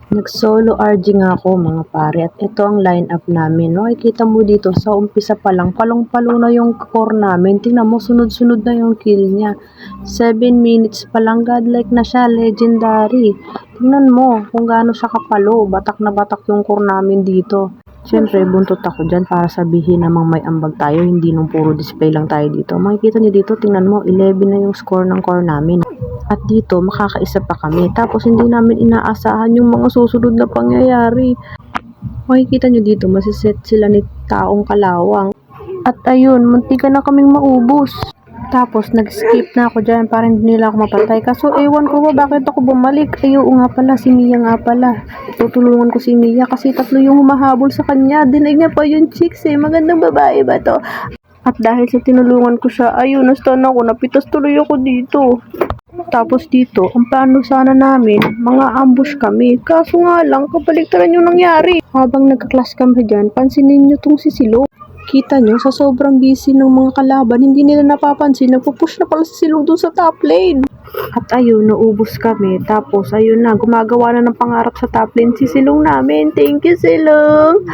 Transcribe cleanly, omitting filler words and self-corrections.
Nag-solo RG nga ako mga pare at ito ang line-up namin. Makikita mo dito sa umpisa pa lang, palong-palo na yung core namin. Tingnan mo, sunod-sunod na yung kill niya. 7 minutes pa lang, godlike na siya, legendary. Tingnan mo kung gaano siya kapalo, batak na batak yung core namin dito. Siyempre, buntot ako dyan para sabihin namang may ambag tayo, hindi nung puro display lang tayo dito. Makikita niyo dito, tingnan mo, 11 na yung score ng core namin. At dito, makakaisa pa kami. Tapos, hindi namin inaasahan yung mga susunod na pangyayari. Makikita nyo dito, masiset sila ni Taong Kalawang. At ayun, muntikan na kaming maubos. Tapos, nag-skip na ako dyan para hindi nila ako mapatay. Kaso, ewan ko ba, bakit ako bumalik? Ayaw nga pala, si Mia nga pala. Tutulungan ko si Mia kasi tatlo yung humahabol sa kanya. Dinig niya pa yung chicks magandang babae ba to? At dahil sa tinulungan ko siya, ayun, nastan ako, napitas tuloy ako dito. Tapos dito, ang plano sana namin, mga ambush kami. Kaso nga lang, kabaligtaran yung nangyari. Habang nagka-class kami dyan, pansinin nyo tong si Silog. Kita nyo, sa sobrang busy ng mga kalaban, hindi nila napapansin, nagpupush na pala si Silog dun sa top lane. At ayun, naubos kami. Tapos, ayun na, gumagawa na ng pangarap sa top lane si Silog namin. Thank you, Silog!